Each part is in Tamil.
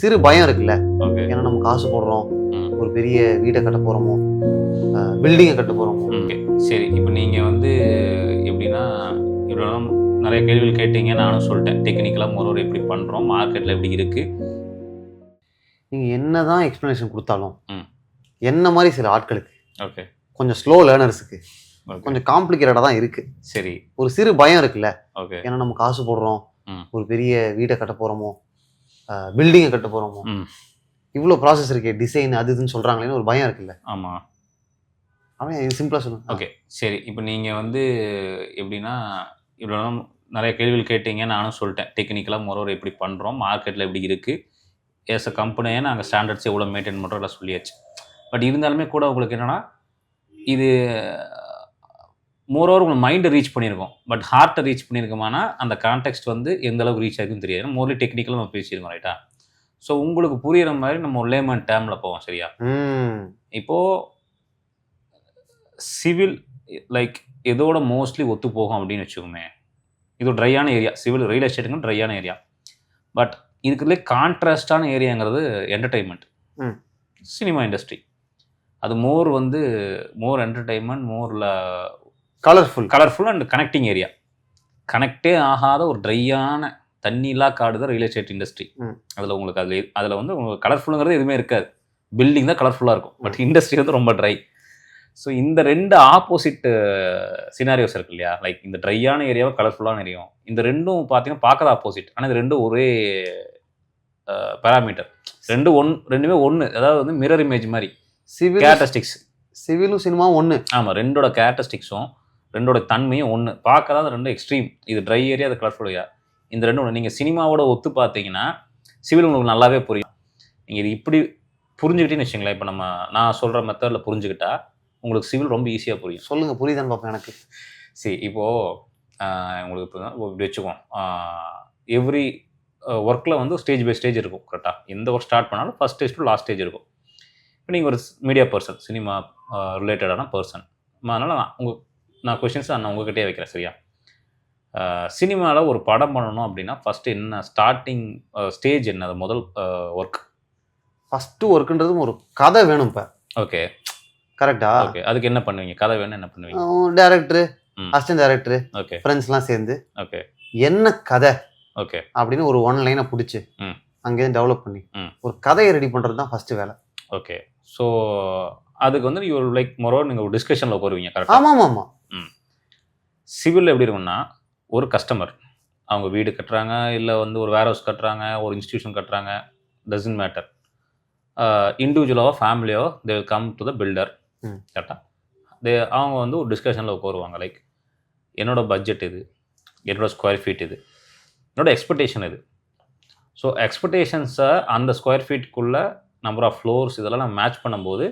சிறு பயம் இருக்குல்ல. ஓகே. ஏன்னா நம்ம காசு போடுறோம், ம். ஒரு பெரிய வீடை கட்ட போகிறோமோ, பில்டிங்கை கட்ட போகிறோமோ. ஓகே. சரி, இப்போ நீங்கள் வந்து எப்படின்னா இவ்வளோ நிறைய கேள்விகள் கேட்டீங்க, நானும் சொல்லிட்டேன். டெக்னிக்கலாக மொரோர் எப்படி பண்ணுறோம், மார்க்கெட்டில் எப்படி இருக்குது. நீங்கள் என்ன தான் எக்ஸ்ப்ளனேஷன் கொடுத்தாலும் ம். என்ன மாதிரி சில ஆட்களுக்கு, ஓகே. கொஞ்சம் ஸ்லோ லேர்னர்ஸுக்கு ஓகே. கொஞ்சம் காம்ப்ளிகேட்டடாக தான் இருக்குது. சரி. ஒரு சிறு பயம் இருக்குல்ல. ஓகே. ஏன்னா நம்ம காசு போடுறோம், ம். ஒரு பெரிய வீடை கட்ட போகிறோமோ, பில்டிங்கை கட்ட போகிறோமோ, ம். இவ்வளோ ப்ராசஸ் இருக்கே, டிசைன் அது இதுன்னு சொல்கிறாங்களேன்னு ஒரு பயம் இருக்குல்ல. ஆமாம். அவன் இது சிம்பிளாக சொல்லுங்க. ஓகே. சரி, இப்போ நீங்கள் வந்து எப்படின்னா இவ்வளோ நிறைய கேள்விகள் கேட்டீங்க, நானும் சொல்லிட்டேன். டெக்னிக்கலாக மொரோர் எப்படி பண்ணுறோம், மார்க்கெட்டில் எப்படி இருக்குது, ஏஸ் அ கம்பெனியே நாங்கள் ஸ்டாண்டர்ட்ஸ் எவ்வளோ மெயின்டைன் பண்ணுறோம் எல்லாம் சொல்லியாச்சு. பட் இருந்தாலுமே கூட உங்களுக்கு என்னென்னா இது மோரோவர் உங்கள் மைண்டை ரீச் பண்ணியிருக்கோம், பட் ஹார்ட்டை ரீச் பண்ணியிருக்கோமானா அந்த கான்டெக்ஸ்ட் வந்து எந்த அளவுக்கு ரீச் ஆகுதுன்னு தெரியாது. மோர்லி டெக்னிக்கலாக நம்ம பேசியிருக்கோம், ரைட்டா? ஸோ உங்களுக்கு புரிகிற மாதிரி நம்ம லேமன் டேர்மில் போவோம், சரியா? இப்போது சிவில் லைக் எதோட மோஸ்ட்லி ஒத்து போகும் அப்படின்னு வச்சுக்கோமே, இது ஒரு ட்ரையான ஏரியா. சிவில் ரியல் எஸ்டேட்டுங்க ட்ரையான ஏரியா. பட் இதுக்குள்ளே கான்ட்ராஸ்டான ஏரியாங்கிறது என்டர்டெயின்மெண்ட், சினிமா இண்டஸ்ட்ரி. அது மோர் வந்து மோர் என்டர்டெயின்மெண்ட், மோரில் கலர்ஃபுல் அண்ட் கனெக்டிங் ஏரியா. கனெக்டே ஆகாத ஒரு ட்ரையான தண்ணிலா காடு தான் ரியல் எஸ்டேட் இண்டஸ்ட்ரி. அதில் உங்களுக்கு அதில் வந்து உங்களுக்கு கலர்ஃபுல்லுங்கிறது எதுவுமே இருக்காது. பில்டிங் தான் கலர்ஃபுல்லாக இருக்கும், பட் இண்டஸ்ட்ரி வந்து ரொம்ப ட்ரை. ஸோ இந்த ரெண்டு ஆப்போசிட் சினாரியோஸ் இருக்கு இல்லையா? லைக் இந்த ட்ரையான ஏரியாவும் கலர்ஃபுல்லான ஏரியாவும், இந்த ரெண்டும் பார்த்தீங்கன்னா பார்க்கறது ஆப்போசிட். ஆனால் இது ரெண்டும் ஒரே பேராமீட்டர். ரெண்டுமே ஒன்று, அதாவது வந்து மிரர் இமேஜ் மாதிரி கேரக்டரிஸ்டிக்ஸ். சிவிலும் சினிமாவும் ஒன்று. ஆமாம், ரெண்டோட கேரக்டரிஸ்டிக்ஸும் ரெண்டோட தன்மையும் ஒன்று. பார்க்கறதா ரெண்டு எக்ஸ்ட்ரீம். இது ட்ரை ஏரியா, அது கலர்ஃபுல் ஏரியா. இந்த ரெண்டும் ஒன்று. நீங்கள் சினிமாவோட ஒத்து பார்த்தீங்கன்னா சிவில் உங்களுக்கு நல்லாவே புரியும். நீங்கள் இது இப்படி புரிஞ்சுக்கிட்டேன்னு வச்சுங்களேன். இப்போ நான் சொல்கிற மெத்தடில் புரிஞ்சுக்கிட்டா உங்களுக்கு சிவில் ரொம்ப ஈஸியாக புரியும். சொல்லுங்கள், புரியுதான்னு பார்ப்பேன் எனக்கு. சரி, இப்போது உங்களுக்கு இப்போ இப்படி வச்சுக்குவோம். எவ்ரி ஒர்க்கில் வந்து ஸ்டேஜ் பை ஸ்டேஜ் இருக்கும், கரெக்டாக? எந்த ஒர்க் ஸ்டார்ட் பண்ணாலும் first stage to last stage இருக்கும். இப்போ நீங்கள் ஒரு மீடியா பர்சன், சினிமா ரிலேட்டடான பர்சன். அதனால் நான் கொஷின்ஸ் நான் உங்ககிட்டே வைக்கிறேன், சரியா? சினிமாவில் ஒரு படம் பண்ணணும் அப்படின்னா ஃபஸ்ட்டு என்ன ஸ்டார்டிங் ஸ்டேஜ் என்ன? அது முதல் ஒர்க், ஃபஸ்ட்டு ஒர்க்குன்றது ஒரு கதை வேணும். இப்போ ஓகே, கரெக்டா? ஓகே. அதுக்கு என்ன பண்ணுவீங்க? கதை வேணும், என்ன பண்ணுவீங்க? டேரக்டரு, அசிஸ்டன்ட் டேரக்டரு, ஓகே, ஃப்ரெண்ட்ஸ்லாம் சேர்ந்து ஓகே என்ன கதை ஓகே அப்படின்னு ஒரு ஒன் லைனை பிடிச்சி அங்கேருந்து டெவலப் பண்ணி ஒரு கதையை ரெடி பண்ணுறது தான் ஃபஸ்ட்டு வேலை. ஓகே. ஸோ அதுக்கு வந்து நீங்கள் லைக் மொரோவர் நீங்கள் ஒரு டிஸ்கஷனில் போடுவீங்க, கரெக்டாக? ஆமாம் ஆமாம். சிவிலில் எப்படி இருக்குன்னா, ஒரு கஸ்டமர் அவங்க வீடு கட்டுறாங்க, இல்லை வந்து ஒரு வேர் ஹவுஸ் கட்டுறாங்க, ஒரு இன்ஸ்டியூஷன் கட்டுறாங்க, டசன்ட் மேட்டர். இண்டிவிஜுவலாக ஃபேமிலியோ they will come to the builder, கரெக்டாக? அவங்க வந்து ஒரு டிஸ்கஷனில் உட்காருவாங்க. லைக் என்னோட பட்ஜெட் இது, என்னோடய ஸ்கொயர் ஃபீட் இது, என்னோட எக்ஸ்பெக்டேஷன் இது. ஸோ எக்ஸ்பெக்டேஷன்ஸை அந்த ஸ்கொயர் ஃபீட்டுக்குள்ளே நம்பர் ஆஃப் ஃப்ளோர்ஸ் இதெல்லாம் நம்ம மேட்ச் பண்ணும்போது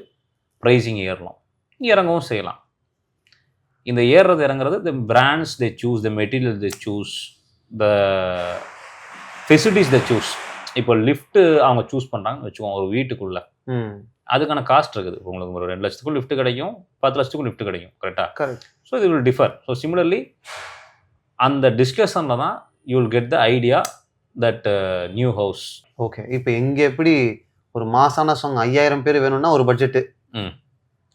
ப்ரைஸிங் ஏறலாம், இறங்கவும் செய்யலாம். இந்த ஏறுறது இறங்குறது த brands they choose, the material they choose, the facilities they choose. இப்போ லிஃப்ட்டு அவங்க சூஸ் பண்ணுறாங்கன்னு வச்சுக்கோங்க ஒரு வீட்டுக்குள்ளே, அதுக்கான காஸ்ட் இருக்குது. உங்களுக்கு ஒரு 2 லட்சத்துக்கும் லிஃப்ட் கிடைக்கும், 10 லட்சத்துக்கும் லிஃப்ட் கிடைக்கும், கரெக்டாக? கரெக்ட். ஸோ இது வில் டிஃபர். ஸோ சிமிலர்லி அந்த டிஸ்கஷனில் தான் you will get the idea that new house. Okay. இப்போ எங்கே எப்படி ஒரு மாசான சாங் 5000 பேர் வேணும்னா ஒரு பட்ஜெட்டு,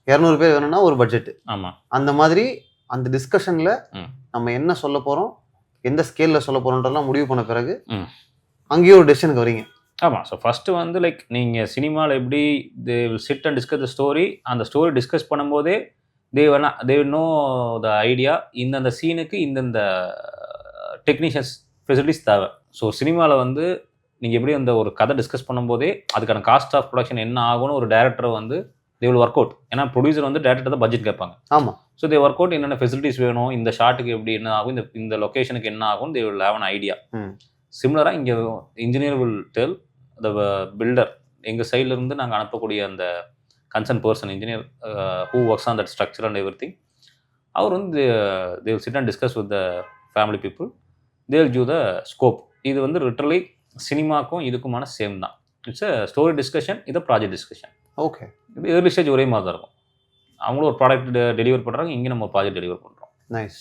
200 பேர் வேணும்னா ஒரு பட்ஜெட்டு. ஆமாம். அந்த மாதிரி அந்த டிஸ்கஷனில் நம்ம என்ன சொல்ல போகிறோம், எந்த ஸ்கேலில் சொல்ல போகிறோன்றலாம் முடிவு பண்ண பிறகு அங்கேயே ஒரு டெசிஷனுக்கு வரீங்க. ஆமாம். ஸோ ஃபஸ்ட்டு வந்து லைக் நீங்கள் சினிமாவில் எப்படி தே will sit and discuss the story, அந்த ஸ்டோரி டிஸ்கஸ் பண்ணும்போதே they will know the idea, இந்தந்த சீனுக்கு இந்தந்த டெக்னீஷியன்ஸ் ஃபெசிலிட்டிஸ் தேவை. ஸோ சினிமாவில் வந்து நீங்கள் எப்படி அந்த ஒரு கதை டிஸ்கஸ் பண்ணும்போதே அதுக்கான காஸ்ட் ஆஃப் ப்ரொடக்ஷன் என்ன ஆகும்னு ஒரு டேரக்டரை வந்து தே வில் ஒர்க் அவுட். ஏன்னா ப்ரொடியூசர் வந்து டேரக்டர் தான் பட்ஜெட் கேட்பாங்க. ஆமாம். ஸோ தே ஒர்க் அவுட் என்னென்ன ஃபெசிலிட்டிஸ் வேணும், இந்த ஷாட்டுக்கு எப்படி என்ன ஆகும், இந்த லொக்கேஷனுக்கு என்ன ஆகும், they will have an idea. சிமிலராக இங்கே engineer will tell the builder. எங்கள் சைட்லேருந்து நாங்கள் அனுப்பக்கூடிய அந்த concern person engineer who works on that structure and everything, அவர் வந்து they will sit and discuss with the family people, they will give the scope. இது வந்து லிட்டரலி சினிமாக்கும் இதுக்குமான சேம் தான். இட்ஸ் அ ஸ்டோரி டிஸ்கஷன், இது ப்ராஜெக்ட் டிஸ்கஷன். ஓகே. இது ஏர்லி ஸ்டேஜ் ஒரே மாதிரி தான் இருக்கும். அவங்களும் ஒரு ப்ராடக்ட் டெலிவர் பண்ணுறாங்க, இங்கே நம்ம ப்ராஜெக்ட் டெலிவர் பண்ணுறோம். நைஸ்.